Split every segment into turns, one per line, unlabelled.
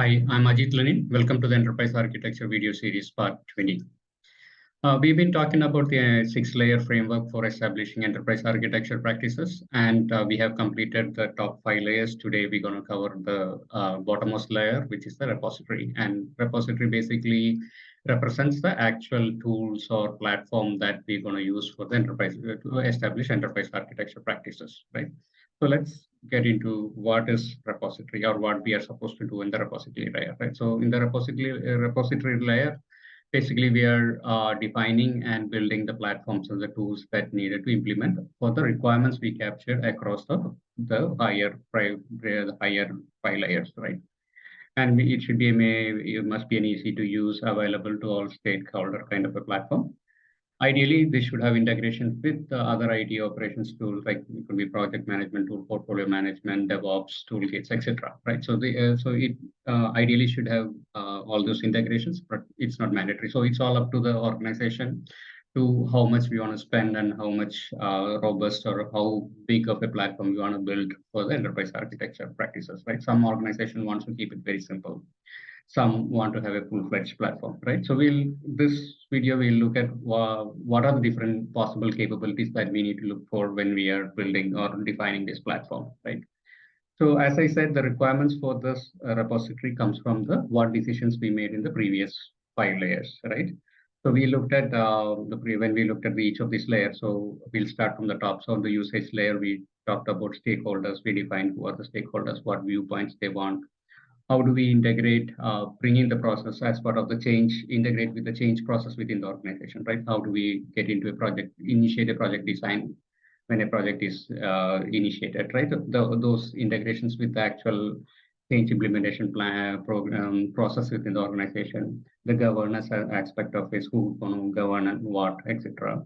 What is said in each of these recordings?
Hi, I'm Ajit Lenin. Welcome to the Enterprise Architecture video series part 20. We've been talking about the six-layer framework for establishing enterprise architecture practices, and we have completed the top 5 layers. Today, we're going to cover the bottommost layer, which is the repository. And repository basically represents the actual tools or platform that we're going to use for the enterprise to establish enterprise architecture practices, right? So let's get into what is repository or what we are supposed to do in the repository layer, right? So in the repository layer, basically we are defining and building the platforms and the tools that needed to implement for the requirements we captured across the higher 5 layers, right? And it should be it must be an easy to use, available to all stakeholder kind of a platform. Ideally, this should have integration with the other IT operations tools, like it could be project management tool, portfolio management, DevOps toolkits, etc. Right? So it ideally should have all those integrations, but it's not mandatory. So it's all up to the organization to how much we want to spend and how much robust or how big of a platform we want to build for the enterprise architecture practices. Right? Some organization wants to keep it very simple. Some want to have a full-fledged platform, right? So this video we'll look at what are the different possible capabilities that we need to look for when we are building or defining this platform, right? So as I said, the requirements for this repository comes from the what decisions we made in the previous 5 layers, right? So we looked at when we looked at each of these layers. So we'll start from the top. So on the usage layer, we talked about stakeholders. We defined who are the stakeholders, what viewpoints they want, how do we integrate, bring in the process as part of the change, integrate with the change process within the organization, right? How do we get into a project, initiate a project design when a project is initiated, right? Those integrations with the actual change implementation plan, program, process within the organization, the governance aspect of it, who govern and what, etc.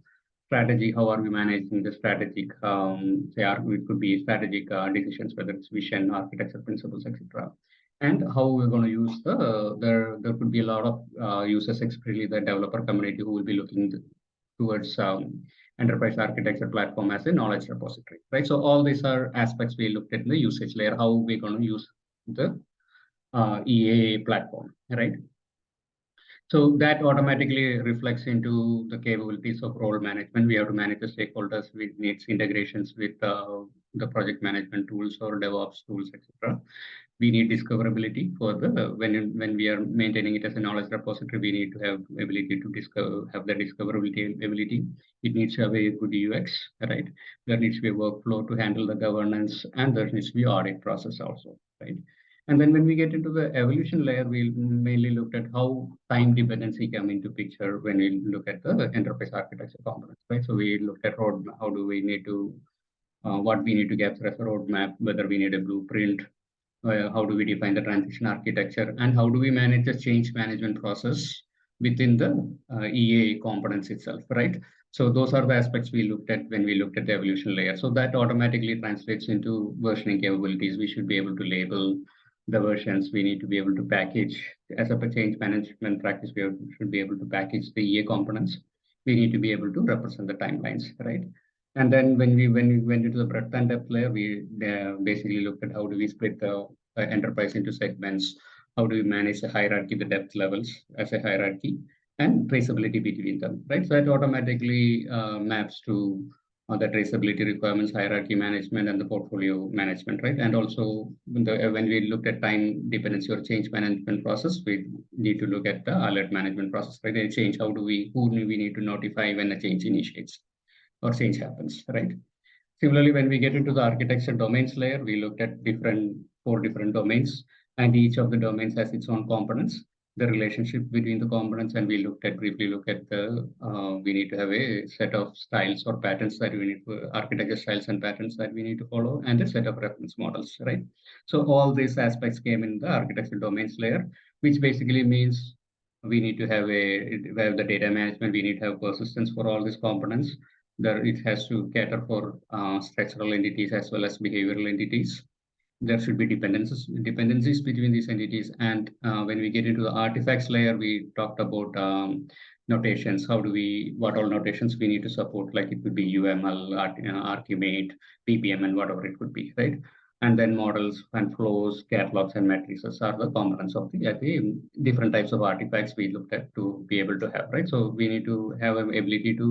Strategy, how are we managing the strategic, it could be strategic decisions, whether it's vision, architecture principles, etc. And how we're going to use there could be a lot of users, especially the developer community, who will be looking towards enterprise architecture platform as a knowledge repository, right? So all these are aspects we looked at in the usage layer, how we're going to use the EA platform, right? So that automatically reflects into the capabilities of role management. We have to manage the stakeholders with needs integrations with the project management tools or DevOps tools, etc. We need discoverability for when we are maintaining it as a knowledge repository. We need to have ability to have the discoverability ability. It needs to have a good UX, right? There needs to be a workflow to handle the governance, and there needs to be audit process also, right? And then when we get into the evolution layer, we mainly looked at how time dependency came into picture when we look at the enterprise architecture components, right? So we looked at roadmap, how do we need to, what we need to capture as a roadmap, whether we need a blueprint, how do we define the transition architecture, and how do we manage the change management process within the EA components itself, right? So those are the aspects we looked at when we looked at the evolution layer. So that automatically translates into versioning capabilities. We should be able to label the versions. We need to be able to package, as a change management practice, should be able to package the EA components. We need to be able to represent the timelines, right? And then when we went into the breadth and depth layer, we basically looked at how do we split the enterprise into segments, how do we manage the hierarchy, the depth levels as a hierarchy, and traceability between them, right? So that automatically maps to the traceability requirements, hierarchy management, and the portfolio management, right? And also when we looked at time dependency or change management process, we need to look at the alert management process, right? A change, who do we need to notify when a change initiates or change happens, right? Similarly, when we get into the architecture domains layer, we looked at 4 different domains, and each of the domains has its own components, the relationship between the components, and we briefly look at we need to have a set of styles or patterns that we need to, architecture styles and patterns that we need to follow, and a set of reference models, right? So all these aspects came in the architecture domains layer, which basically means we need to have the data management, we need to have persistence for all these components. It has to cater for structural entities as well as behavioral entities. There should be dependencies between these entities. And when we get into the artifacts layer, we talked about notations. What all notations we need to support, like it could be UML, Archimate, PPM, and whatever it could be, right? And then models and flows, catalogs, and matrices are the components of the different types of artifacts we looked at to be able to have, right? So we need to have an ability to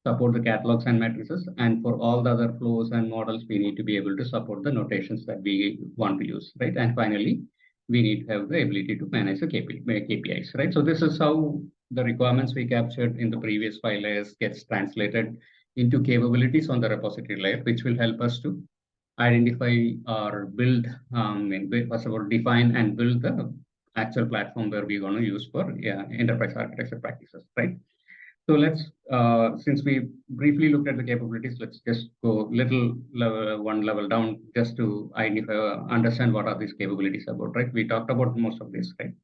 support the catalogs and matrices. And for all the other flows and models, we need to be able to support the notations that we want to use, right? And finally, we need to have the ability to manage the KPIs, right? So this is how the requirements we captured in the previous 5 layers gets translated into capabilities on the repository layer, which will help us to identify or build, first of all, define and build the actual platform where we're going to use for enterprise architecture practices, right? So since we briefly looked at the capabilities, let's just go one level down just to understand what are these capabilities about, right? We talked about most of this, right?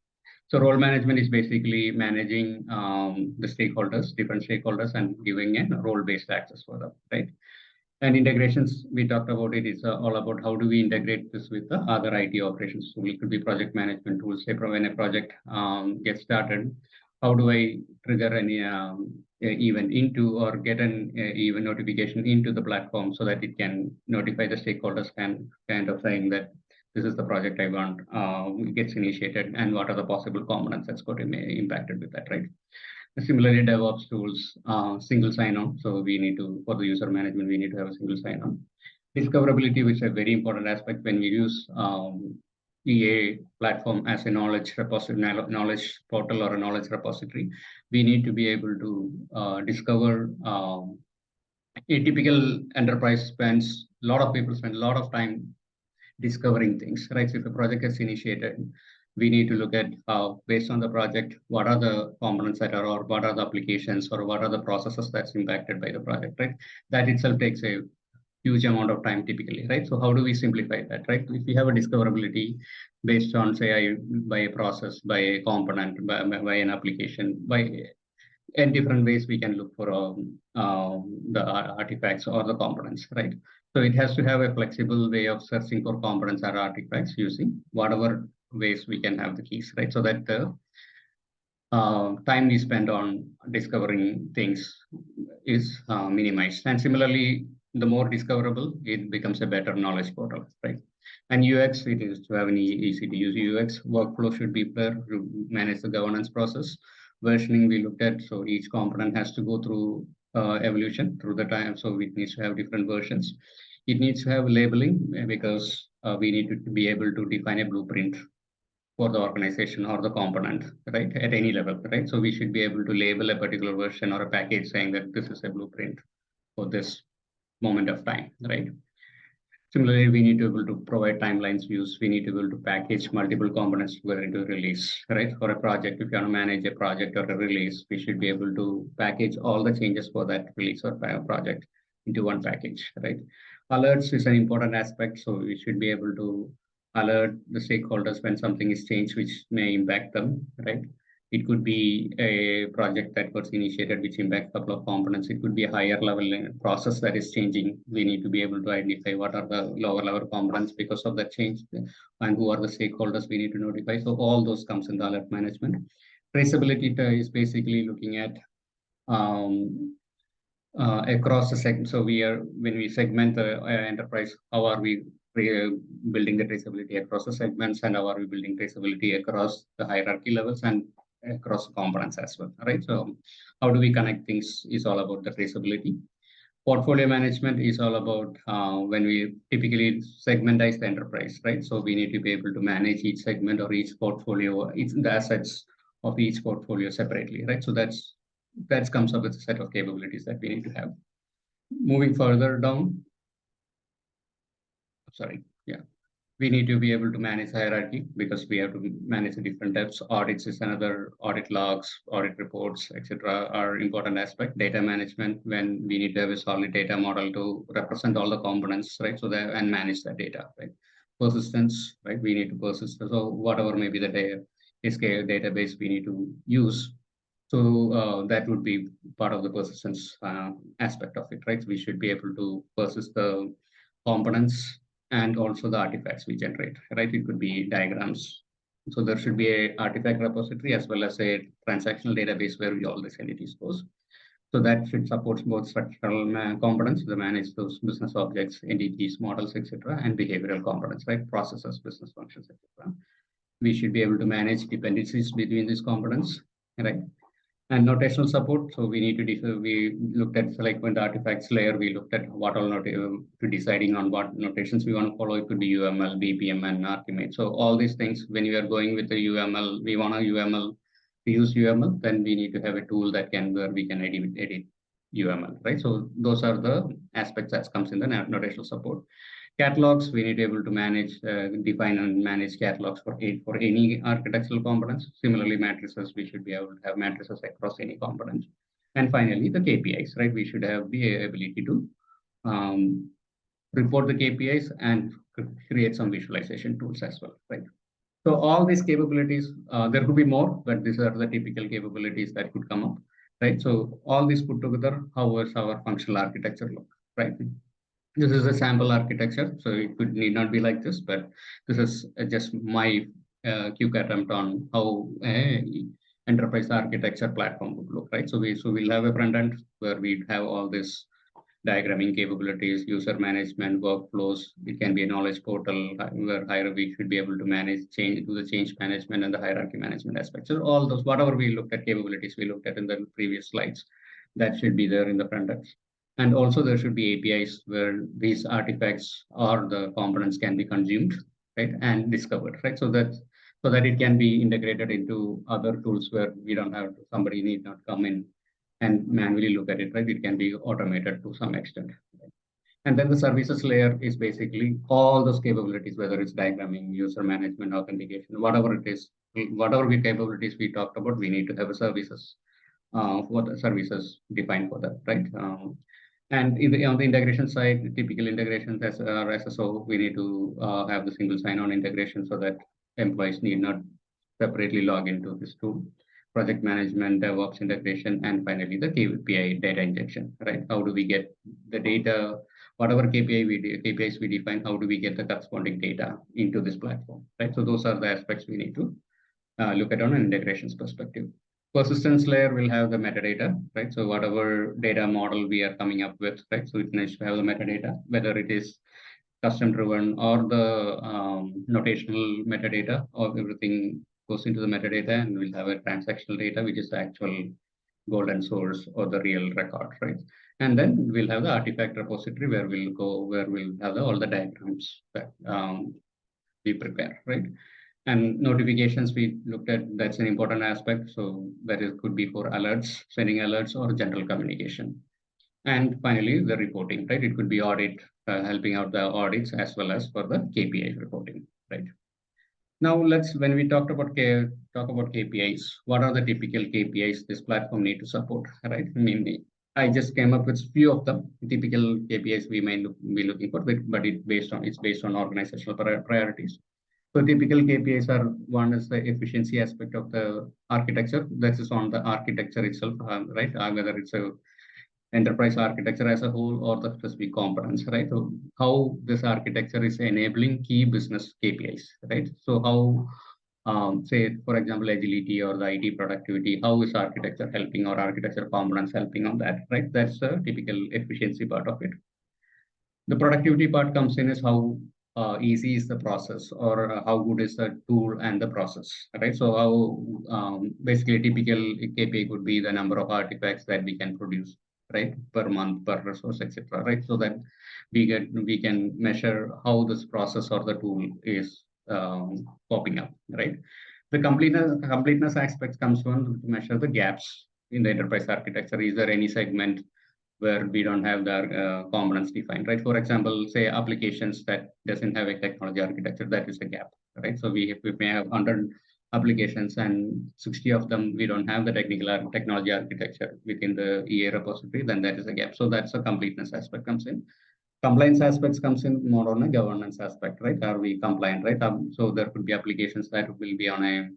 So role management is basically managing the stakeholders, different stakeholders, and giving a role-based access for them, right? And integrations, we talked about it, is all about how do we integrate this with the other IT operations. So it could be project management tools. Say when a project gets started, how do I trigger any event into or get an event notification into the platform so that it can notify the stakeholders and kind of saying that this is the project I want, gets initiated, and what are the possible components that's going to be impacted with that, right? Similarly, DevOps tools, single sign-on. So we need to, for the user management, we need to have a single sign-on. Discoverability, which is a very important aspect when we use EA platform as a knowledge repository, knowledge portal or a knowledge repository. We need to be able to discover. A typical enterprise spends, a lot of people spend a lot of time discovering things, right? So if a project is initiated, we need to look at based on the project, what are the components that are, or what are the applications, or what are the processes that's impacted by the project, right? That itself takes a huge amount of time typically, right? So how do we simplify that, right? If we have a discoverability based on, say, by a process, by a component, by an application, in different ways we can look for the artifacts or the components, right? So it has to have a flexible way of searching for components or artifacts using whatever ways we can have the keys, right? So that the time we spend on discovering things is minimized. And similarly, the more discoverable, it becomes a better knowledge portal, right? And UX, it is to have an easy to use UX. Workflow should be there to manage the governance process. Versioning we looked at, so each component has to go through evolution through the time, so it needs to have different versions. It needs to have labeling because we need to be able to define a blueprint for the organization or the component, right, at any level, right? So we should be able to label a particular version or a package saying that this is a blueprint for this moment of time, right? Similarly, we need to be able to provide timelines views. We need to be able to package multiple components together into a release, right? For a project, if you want to manage a project or a release, we should be able to package all the changes for that release or project into one package, right? Alerts is an important aspect, so we should be able to alert the stakeholders when something is changed, which may impact them, right? It could be a project that was initiated, which impacts a couple of components. It could be a higher level process that is changing. We need to be able to identify what are the lower level components because of that change and who are the stakeholders we need to notify. So all those comes in the alert management. Traceability is basically looking at across the segment. So when we segment the enterprise, how are we building the traceability across the segments, and how are we building traceability across the hierarchy levels and across components as well, right? So how do we connect things is all about the traceability. Portfolio management is all about when we typically segmentize the enterprise, right? So we need to be able to manage each segment or each portfolio, the assets of each portfolio separately, right? So that comes up with a set of capabilities that we need to have. Moving further down, we need to be able to manage hierarchy because we have to manage the different depths. Audits is another, audit logs, audit reports, etc. are important aspect. Data management, when we need to have a solid data model to represent all the components, right? So that and manage that data, right? Persistence, right? We need to persist. So whatever may be the SQL database we need to use. So that would be part of the persistence aspect of it, right? We should be able to persist the components and also the artifacts we generate, right? It could be diagrams. So there should be a artifact repository as well as a transactional database where all these entities goes. So that should support both structural components to manage those business objects, entities, models, etc., and behavioral components, right? Processes, business functions, etc. We should be able to manage dependencies between these components, right? And notational support. So we need to we looked at select artifacts layer. We looked at what all to deciding on what notations we want to follow. It could be UML, BPM, and Archimate. So all these things, when we are going with the UML, we want a UML to use UML, then we need to have a tool that can where we can edit UML, right? So those are the aspects that comes in the notational support. Catalogs, we need to be able to manage, define and manage catalogs for any architectural components. Similarly, matrices, we should be able to have matrices across any component. And finally, the KPIs, right? We should have the ability to report the KPIs and create some visualization tools as well, right? So all these capabilities, there could be more, but these are the typical capabilities that could come up, right? So all these put together, how is our functional architecture look, right? This is a sample architecture, so it could need not be like this, but this is just my quick attempt on how enterprise architecture platform would look, right? So we'll have a front end where we have all this diagramming capabilities, user management, workflows. It can be a knowledge portal where we should be able to manage do the change management and the hierarchy management aspects. So all those, whatever we looked at capabilities we looked at in the previous slides, that should be there in the front end. And also there should be APIs where these artifacts or the components can be consumed, right, and discovered, right? So that it can be integrated into other tools where we don't have somebody need not come in and manually look at it, right? It can be automated to some extent. Right? And then the services layer is basically all those capabilities, whether it's diagramming, user management, authentication, whatever it is, whatever capabilities we talked about, we need to have a services for the services defined for that, right? And on the integration side, typical integrations as SSO, we need to have the single sign-on integration so that employees need not separately log into this tool. Project management, DevOps integration, and finally the KPI data injection, right? How do we get the data, whatever KPIs we define, how do we get the corresponding data into this platform, right? So those are the aspects we need to look at on an integrations perspective. Persistence layer will have the metadata, right? So whatever data model we are coming up with, right? So it needs to have the metadata, whether it is custom driven or the notational metadata, or everything goes into the metadata, and we'll have a transactional data, which is the actual golden source or the real record, right? And then we'll have the artifact repository where we'll have all the diagrams that we prepare, right? And notifications we looked at, that's an important aspect. So that could be for alerts, sending alerts, or general communication. And finally, the reporting, right? It could be audit, helping out the audits as well as for the KPI reporting, right? Now when we talk about KPIs, what are the typical KPIs this platform need to support, right? I mean, I just came up with few of them. Typical KPIs we may be looking for, but it's based on organizational priorities. So typical KPIs are, one is the efficiency aspect of the architecture. That is on the architecture itself, right? Whether it's a enterprise architecture as a whole or the specific components, right? So how this architecture is enabling key business KPIs, right? So how, say, for example, agility or the IT productivity, how is architecture helping or architecture components helping on that, right? That's the typical efficiency part of it. The productivity part comes in is how easy is the process, or how good is the tool and the process, right? So how basically typical KPI could be the number of artifacts that we can produce, right, per month, per resource, etc., right? So that we can measure how this process or the tool is popping up, right? The completeness aspect comes from to measure the gaps in the enterprise architecture. Is there any segment where we don't have the components defined, right? For example, say applications that doesn't have a technology architecture, that is a gap, right? So we may have 100 applications and 60 of them, we don't have the technology architecture within the EA repository, then that is a gap. So that's a completeness aspect comes in. Compliance aspects comes in more on a governance aspect, right? Are we compliant, right? So there could be applications that will be on a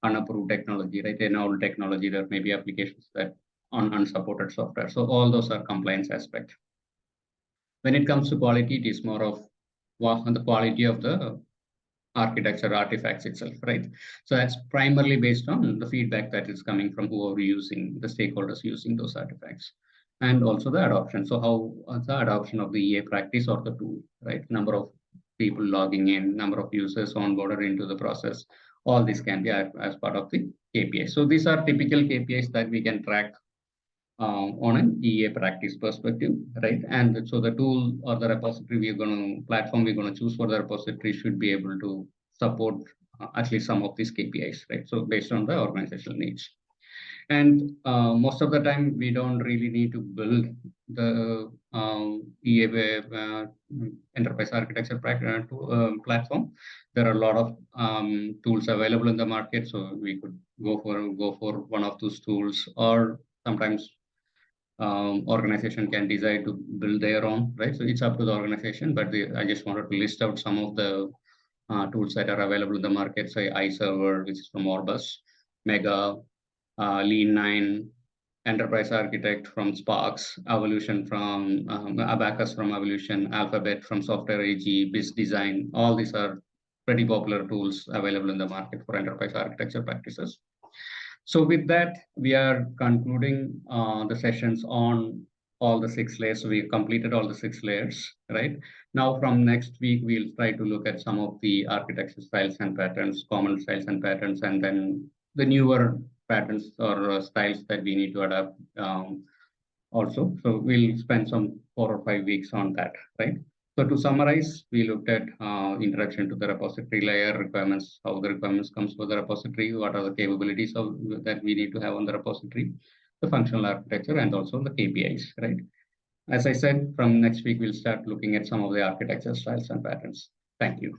unapproved technology, right? An old technology, there may be applications that on unsupported software. So all those are compliance aspect. When it comes to quality, it is more of the quality of the architecture artifacts itself, right? So that's primarily based on the feedback that is coming from whoever using the stakeholders using those artifacts. and also the adoption. So how the adoption of the EA practice or the tool, right? Number of people logging in, number of users onboarded into the process, all this can be as part of the KPI. So these are typical KPIs that we can track on an EA practice perspective, right? And so the tool or the repository platform we're going to choose for the repository should be able to support at least some of these KPIs, right? So based on the organizational needs. And most of the time, we don't really need to build the EA enterprise architecture platform. There are a lot of tools available in the market, so we could go for one of those tools, or sometimes organization can decide to build their own, right? So it's up to the organization, but I just wanted to list out some of the tools that are available in the market, say iServer, which is from Orbis, Mega, Lean9, Enterprise Architect from Sparks, Evolution from Abacus from Evolution, Alphabet from Software AG, BizDesign. All these are pretty popular tools available in the market for enterprise architecture practices. So with that, we are concluding the sessions on all the 6 layers. So we completed all the 6 layers, right? Now from next week, we'll try to look at some of the architecture styles and patterns, common styles and patterns, and then the newer patterns or styles that we need to adapt also. So we'll spend some 4 or 5 weeks on that, right? So to summarize, we looked at introduction to the repository layer, requirements, how the requirements comes for the repository, what are the capabilities that we need to have on the repository, the functional architecture, and also the KPIs, right? As I said, from next week, we'll start looking at some of the architecture styles and patterns. Thank you.